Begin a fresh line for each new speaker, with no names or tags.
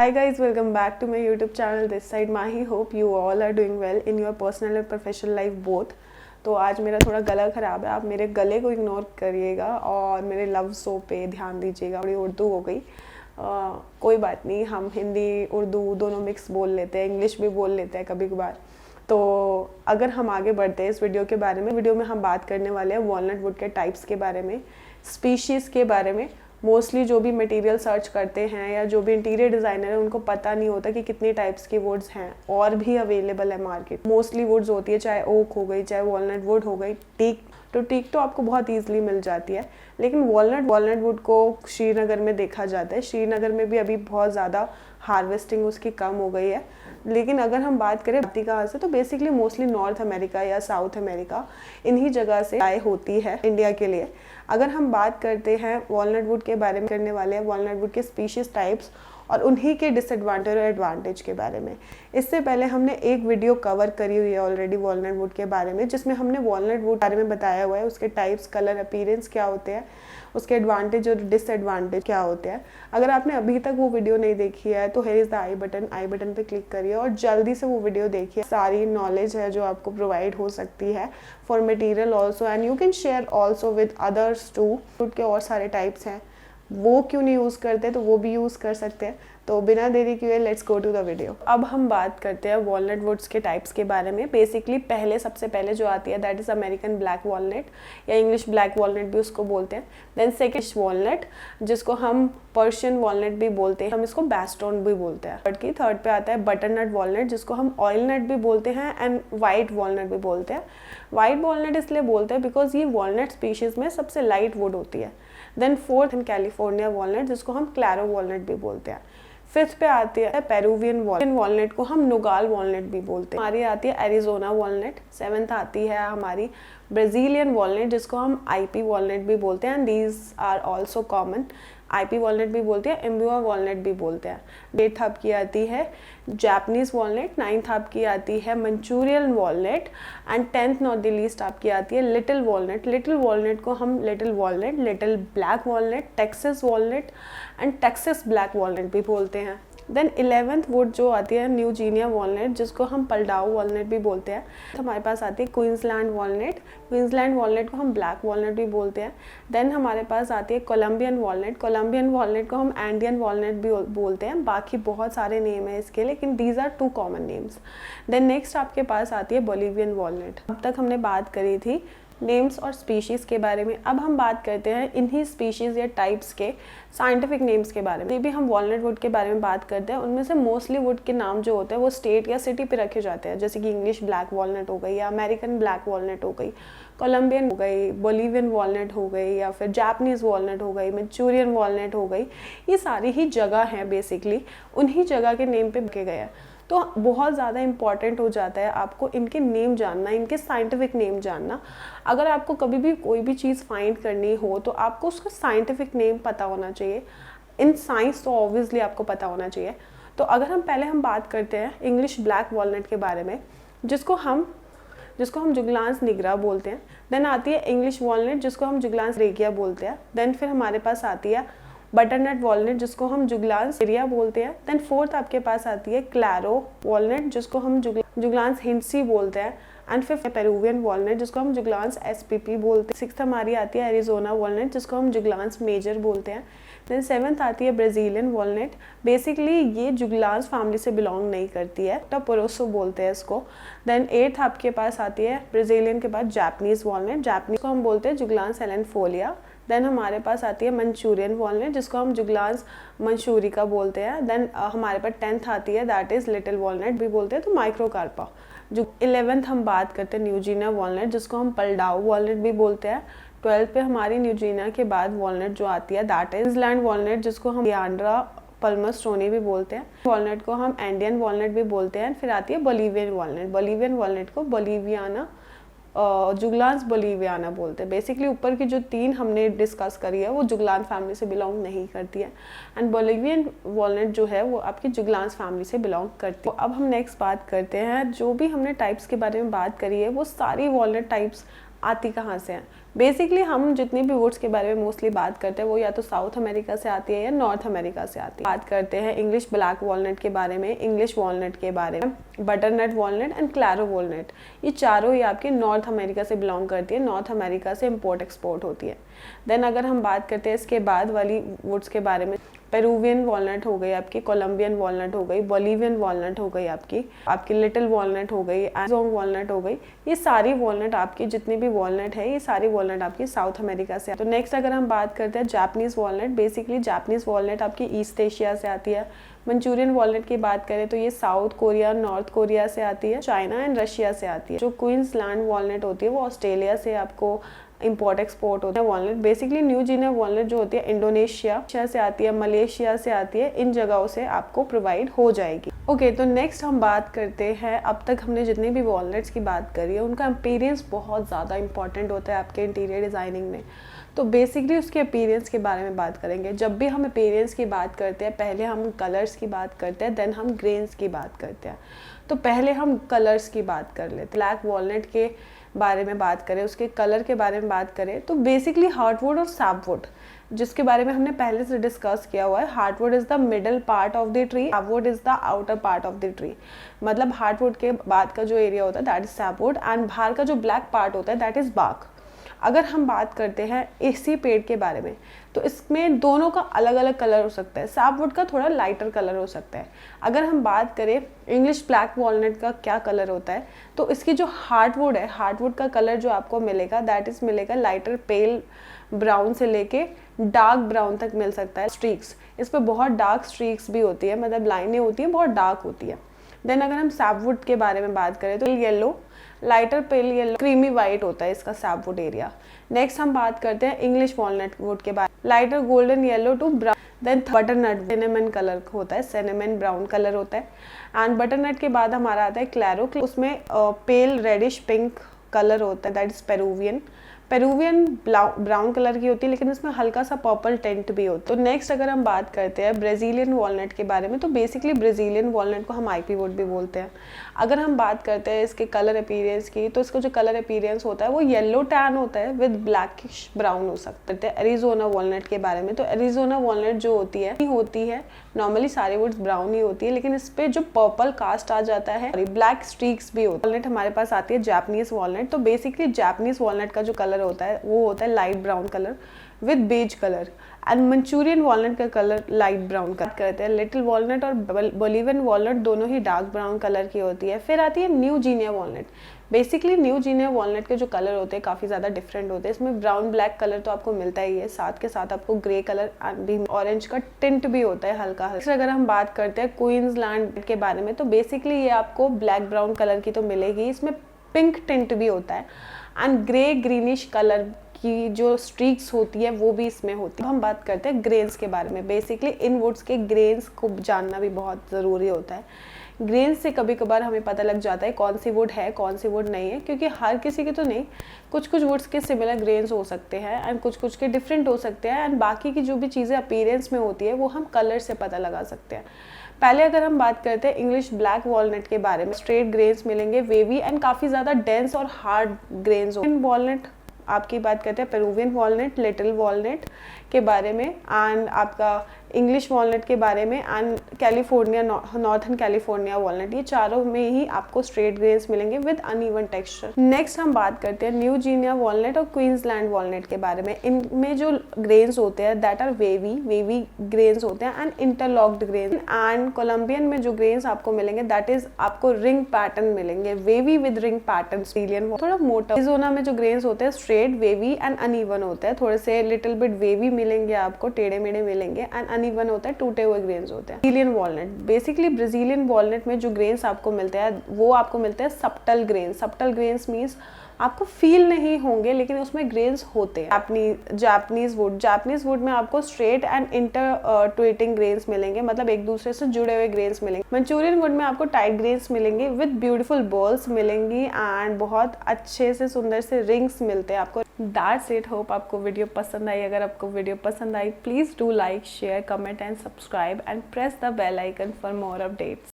Hi guys, welcome back to my YouTube channel. This side Mahi. Hope you all are doing well in your personal and professional life both. तो आज मेरा थोड़ा गला ख़राब है, आप मेरे गले को इग्नोर करिएगा और मेरे लफ्ज़ों पे ध्यान दीजिएगा। थोड़ी उर्दू हो गई, कोई बात नहीं, हम हिंदी उर्दू दोनों मिक्स बोल लेते हैं, इंग्लिश भी बोल लेते हैं कभी कभार। तो अगर हम आगे बढ़ते हैं इस वीडियो के बारे में, वीडियो में हम बात करने वाले हैं वॉलनट वुड के टाइप्स के बारे में, स्पीशीज़ के बारे में। मोस्टली जो भी मटेरियल सर्च करते हैं या जो भी इंटीरियर डिज़ाइनर है उनको पता नहीं होता कि कितनी टाइप्स की वुड्स हैं और भी अवेलेबल है मार्केट। मोस्टली वुड्स होती है, चाहे ओक हो गई, चाहे वॉलनट वुड हो गई, टीक तो आपको बहुत ईजिली मिल जाती है। लेकिन वॉलनट वुड को श्रीनगर में देखा जाता है। श्रीनगर में भी अभी बहुत ज़्यादा हार्वेस्टिंग उसकी कम हो गई है। लेकिन अगर हम बात करें आती कहाँ से, तो बेसिकली मोस्टली नॉर्थ अमेरिका या साउथ अमेरिका, इन्हीं जगह से आय होती है इंडिया के लिए। अगर हम बात करते हैं वॉलनट वुड के बारे में करने वाले हैं, वॉलनट वुड के स्पीशीज़ टाइप्स और उन्हीं के डिसएडवांटेज और एडवांटेज के बारे में। इससे पहले हमने एक वीडियो कवर करी हुई है ऑलरेडी वॉलनट वुड के बारे में, जिसमें हमने वॉलनट वुड बारे में बताया हुआ है, उसके टाइप्स, कलर, अपीयरेंस क्या होते हैं, उसके एडवांटेज और डिसएडवांटेज क्या होते हैं। अगर आपने अभी तक वो वीडियो नहीं देखी है तो here is the I button पे क्लिक करिए और जल्दी से वो वीडियो देखिए। सारी नॉलेज है जो आपको प्रोवाइड हो सकती है for material also, and you can share also with others too. Wood के और सारे टाइप्स हैं, वो क्यों नहीं यूज़ करते तो वो भी यूज़ कर सकते हैं। तो बिना देरी किए let's go to the video. अब हम बात करते हैं वॉलनट वुड्स के टाइप्स के बारे में। बेसिकली सबसे पहले जो आती है that is American black walnut या इंग्लिश ब्लैक वॉलनट भी उसको बोलते हैं। देन सेकंड वॉलनट, जिसको हम पर्शियन वॉलनट भी बोलते हैं, हम इसको बैस्टोन भी बोलते हैं। थर्ड पे आता है बटरनट वॉलनट, जिसको हम ऑयल नट भी बोलते हैं, एंड वाइट वॉलनट भी बोलते हैं। वाइट वॉलनट इसलिए बोलते हैं बिकॉज ये वॉलनट स्पीशीज़ में सबसे लाइट वुड होती है। Then fourth in California walnut, जिसको हम क्लैरो वॉलनट भी बोलते हैं। फिफ्थ पे आती है पेरुवियन वॉलनट को हम नुगाल वॉलनट भी बोलते हैं। हमारी आती है एरिजोना वॉलनट। सेवेंथ आती है हमारी ब्राज़ीलियन वॉलनट, जिसको हम आईपी वॉलनट भी बोलते हैं, and these are also common. IP walnut भी बोलते हैं, एम्बुआ वॉलनट भी बोलते हैं। एट्थ आपकी आती है जापानीज़ वॉलनट। नाइन्थ आपकी आती है Manchurian walnut, and tenth not the least आपकी आती है लिटिल वॉलनट। लिटिल वॉलनट को हम little walnut, little black walnut, Texas walnut and Texas black walnut भी बोलते हैं। देन 11th वुड जो आती है न्यूजीनिया वॉलनट, जिसको हम पलडाऊ वॉलनट भी बोलते हैं। हमारे पास आती है क्वींसलैंड वॉलनट। क्वींसलैंड वॉलनट को हम ब्लैक वॉलनट भी बोलते हैं। देन हमारे पास आती है कोलंबियन वॉलनट। कोलंबियन वॉलनट को हम एंडियन वॉलनट भी बोलते हैं। बाकी बहुत सारे नेम है इसके, लेकिन these are 2 common names. Then next आपके पास आती है बोलिवियन वॉलनट। अब तक हमने बात करी थी नेम्स और स्पीशीज़ के बारे में। अब हम बात करते हैं इन्हीं स्पीशीज़ या टाइप्स के साइंटिफिक नेम्स के बारे में। ये भी हम वॉलनट वुड के बारे में बात करते हैं। उनमें से मोस्टली वुड के नाम जो होते हैं वो स्टेट या सिटी पे रखे जाते हैं, जैसे कि इंग्लिश ब्लैक वॉलनट हो गई या अमेरिकन ब्लैक वॉलनट हो गई, कोलंबियन हो गई, बोलिवियन वॉलनट हो गई, या फिर जापानीज़ वॉलनट हो गई, मंचूरियन वॉलनट हो गई। ये सारी ही जगह हैं, बेसिकली उन्हीं जगह के नेम पे रखे गए हैं। तो बहुत ज़्यादा इम्पॉर्टेंट हो जाता है आपको इनके नेम जानना, इनके साइंटिफिक नेम जानना। अगर आपको कभी भी कोई भी चीज़ फाइंड करनी हो तो आपको उसका साइंटिफिक नेम पता होना चाहिए। इन साइंस तो ऑब्वियसली आपको पता होना चाहिए। तो अगर हम बात करते हैं इंग्लिश ब्लैक वॉलनट के बारे में, जिसको हम जुगलान्स निग्रा बोलते हैं। देन आती है इंग्लिश वॉलनट, जिसको हम जुगलान्स रेगिया बोलते हैं। देन फिर हमारे पास आती है बटरनट वॉलनट, जिसको हम जुगलान्स एरिया बोलते हैं। देन फोर्थ आपके पास आती है क्लैरो वॉलनट, जिसको हम जुगलान्स हिंसी बोलते हैं। एंड फिफ्थ पेरुवियन वॉलनट, जिसको हम जुगलान्स एसपीपी बोलते हैं। सिक्स्थ हमारी आती है एरिजोना वॉलनट, जिसको हम जुगलान्स मेजर बोलते हैं। देन सेवन्थ आती है ब्राज़ीलियन वॉलनट। बेसिकली ये जुगलान्स फैमिली से बिलोंग नहीं करती है, टपोरोसो बोलते हैं इसको। देन एट्थ आपके पास आती है ब्राज़ीलियन के बाद जापानीज़ वॉलनट। जापानीज़ को हम बोलते हैं जुगलान्स एलेनफोलिया। देन हमारे पास आती है मंचूरियन वॉलनट, जिसको हम जुगलान्स मंचूरिका बोलते हैं। देन हमारे पास 10th आती है दैट इज़ लिटिल वॉलनट भी बोलते हैं, तो माइक्रोकार्पा। जो 11th हम बात करते हैं न्यूजीनिया वॉलनट, जिसको हम पलडाऊ वॉलनट भी बोलते हैं। 12th पे हमारी न्यूजीनिया के बाद वॉलनट जो आती है दैट इज क्वींसलैंड वॉलनट, जिसको हम लियांड्रा पल्मस्टोनी भी बोलते हैं। वॉलनट को हम एंडियन वॉलनट भी बोलते हैं। फिर आती है बोलिवियन वॉलनट। बोलिवियन वॉलनट को बोलिवियाना जुगलान्स बोलिवियाना बोलते हैं। बेसिकली ऊपर की जो 3 हमने डिस्कस करी है वो जुगलान फैमिली से बिलोंग नहीं करती है, एंड बोलिवियन वॉलनट जो है वो आपकी जुगलान्स फैमिली से बिलोंग करती है। अब हम नेक्स्ट बात करते हैं, जो भी हमने टाइप्स के बारे में बात करी है वो सारी वॉलनट टाइप्स आती कहाँ से हैं। बेसिकली हम जितनी भी वुड्स के बारे में मोस्टली बात करते हैं वो या तो साउथ अमेरिका से आती है या नॉर्थ अमेरिका से आती है। बात करते हैं इंग्लिश ब्लैक वॉलनट के बारे में, इंग्लिश वॉलनट के बारे में, बटरनट वॉलनट एंड क्लैरो वॉलनट, ये चारों ही आपके नॉर्थ अमेरिका से बिलोंग करती है, नॉर्थ अमेरिका से इम्पोर्ट एक्सपोर्ट होती है। देन अगर हम बात करते हैं इसके बाद वाली वुड्स के बारे में, पेरुवियन वॉलनट हो गई आपकी, कोलंबियन वॉलनट हो गई, बोलिवियन वॉलनट हो गई आपकी लिटिल वॉलनट हो गई, एजोंग वॉलनट हो गई, ये सारी वॉलनट आपकी जितनी भी वॉलनट है ये सारी वॉलनट आपकी साउथ अमेरिका से। तो नेक्स्ट अगर हम बात करते हैं Japanese walnut, basically Japanese walnut आपकी ईस्ट एशिया से आती है। मंचूरियन वॉलनट की बात करें तो ये साउथ कोरिया, नॉर्थ कोरिया से आती है, चाइना एंड रशिया से आती है। जो क्वींसलैंड वॉलनट होती है वो ऑस्ट्रेलिया से आपको इम्पोर्ट एक्सपोर्ट होता है walnut. Basically new Guinea walnut जो होती है इंडोनेशिया से आती है, मलेशिया से आती है, इन जगहों से आपको प्रोवाइड हो जाएगी। ओके, तो नेक्स्ट हम बात करते हैं, अब तक हमने जितनी भी वॉलनट्स की बात करी है उनका अपीयरेंस बहुत ज़्यादा इंपॉर्टेंट होता है आपके इंटीरियर डिज़ाइनिंग में। तो बेसिकली उसके अपीयरेंस के बारे में बात करेंगे। जब भी हम अपीयरेंस की बात करते हैं पहले हम कलर्स की बात करते हैं, देन हम ग्रेन्स की बात करते हैं। तो पहले हम कलर्स की बात कर लेते हैं। ब्लैक वॉलनट के बारे में बात करें, उसके कलर के बारे में बात करें तो बेसिकली हार्टवुड और सैपवुड, जिसके बारे में हमने पहले से डिस्कस किया हुआ है। Heartwood is the middle part of the tree, sapwood is the outer part of the tree. मतलब हार्टवुड के बाद का जो एरिया होता है दैट इज सैपवुड, एंड बाहर का जो ब्लैक पार्ट होता है दैट इज बार्क। अगर हम बात करते हैं इसी पेड़ के बारे में तो इसमें दोनों का अलग अलग कलर हो सकता है। सैपवुड का थोड़ा लाइटर कलर हो सकता है। अगर हम बात करें इंग्लिश ब्लैक वॉलनट का क्या कलर होता है तो इसकी जो हार्टवुड है, हार्टवुड का कलर जो आपको मिलेगा दैट इज मिलेगा लाइटर पेल ब्राउन से लेके डार्क ब्राउन तक मिल सकता है। स्ट्रीक्स, इस पर बहुत डार्क स्ट्रीक्स भी होती है, मतलब लाइनें होती हैं बहुत डार्क होती है। देन अगर हम सैपवुड के बारे में बात करें तो yellow, lighter pale yellow, creamy white होता है इसका सैपवुड एरिया। नेक्स्ट हम बात करते हैं इंग्लिश वॉलनट वुड के बारे में, lighter golden yellow to brown. Then butternut cinnamon colour होता है, सिनेमन ब्राउन कलर होता है। एंड बटरनट के बाद हमारा आता है क्लैरो, उसमें पेल रेडिश पिंक कलर होता है that is Peruvian. Peruvian brown colour की होती है लेकिन इसमें हल्का सा पर्पल टेंट भी होता है। तो नेक्स्ट अगर हम बात करते हैं ब्राज़ीलियन वॉलनट के बारे में तो बेसिकली ब्राज़ीलियन वॉलनट को हम आईपी वुड भी बोलते हैं। अगर हम बात करते हैं इसके कलर अपीयरेंस की तो इसका जो कलर अपीयरेंस होता है वो येलो टैन होता है विद ब्लैकिश ब्राउन हो सकता है। एरिज़ोना वॉलनट के बारे में तो एरिज़ोना वॉलनट जो होती है नॉर्मली सारे वुड्स ब्राउन ही होती है लेकिन इस पे जो पर्पल कास्ट आ जाता है, ब्लैक स्ट्रीक्स भी होती है। वॉलनट हमारे पास आती है जापानीज वॉलनट। तो बेसिकली जापानीज वॉलनट का जो कलर होता है वो होता है light brown colour with beige colour, and Manchurian walnut का कलर लाइट ब्राउन कलर करते हैं। लिटिल वॉलनट और बोलिवियन वॉलनट दोनों ही डार्क ब्राउन कलर की होती है। फिर आती है new Guinea walnut. Basically new Guinea walnut के जो कलर होते हैं काफ़ी ज़्यादा डिफरेंट होते हैं। इसमें ब्राउन ब्लैक कलर तो आपको मिलता ही है, साथ के साथ आपको ग्रे कलर एंड ऑरेंज का टिंट भी होता है हल्का हल्का। अगर हम बात करते हैं क्वींसलैंड के बारे में तो बेसिकली ये आपको ब्लैक ब्राउन कलर की तो मिलेगी, इसमें पिंक टिंट भी होता है एंड ग्रे ग्रीनिश कलर की जो स्ट्रीक्स होती है वो भी इसमें होती है। हम बात करते हैं ग्रेन्स के बारे में। बेसिकली इन वुड्स के ग्रेन्स को जानना भी बहुत ज़रूरी होता है। ग्रेन्स से कभी कभार हमें पता लग जाता है कौन सी वुड है कौन सी वुड नहीं है, क्योंकि हर किसी के तो नहीं, कुछ कुछ वुड्स के सिमिलर ग्रेन्स हो सकते हैं एंड कुछ कुछ के डिफरेंट हो सकते हैं, एंड बाकी की जो भी चीज़ें अपीयरेंस में होती है वो हम कलर से पता लगा सकते हैं। पहले अगर हम बात करते हैं इंग्लिश ब्लैक वॉलनट के बारे में, स्ट्रेट ग्रेन्स मिलेंगे, वेवी एंड काफ़ी ज़्यादा डेंस और हार्ड ग्रेन्स। वॉलनट आपकी बात करते हैं पेरुवियन वॉलनट, लिटिल वॉलनट के बारे में, एंड आपका इंग्लिश वॉलनट के बारे में, and California northern California walnut, ये चारों में ही आपको स्ट्रेट ग्रेन्स मिलेंगे विद अनइवन टेक्सचर। नेक्स्ट हम बात करते हैं न्यू गिनिया वॉलनट और क्वींसलैंड वॉलनट के बारे में। इनमें जो ग्रेन्स होते हैं दैट आर वेवी ग्रेन्स होते हैं and interlocked grains. And Colombian में जो ग्रेन्स आपको मिलेंगे दैट इज आपको रिंग पैटर्न मिलेंगे, वेवी विद रिंग पैटर्न, थोड़ा मोटा। एरिज़ोना में जो ग्रेन्स होते हैं स्ट्रेट वेवी एंड अनइवन होते हैं, थोड़े से लिटिल बिट वेवी मिलेंगे आपको, टेढ़े मेढ़े मिलेंगे, एंड अनइवन होता है, टूटे हुए ग्रेन्स होते हैं। Brazilian walnut, basically Brazilian walnut में जो ग्रेन्स आपको मिलते हैं वो आपको मिलते हैं subtle grains. Subtle grains means आपको फील नहीं होंगे लेकिन उसमें ग्रेन्स होते हैं। जापानीज वुड में आपको स्ट्रेट एंड इंटर ट्विटिंग ग्रेन्स मिलेंगे, मतलब एक दूसरे से जुड़े हुए ग्रेन्स मिलेंगे। मंचूरियन वुड में आपको टाइट ग्रेन्स मिलेंगे विद ब्यूटीफुल बॉल्स मिलेंगी एंड बहुत अच्छे से सुंदर से रिंग्स मिलते हैं आपको। That's it. होप आपको वीडियो पसंद आई। अगर आपको वीडियो पसंद आई please do like, share, comment and subscribe and press the bell icon for more updates.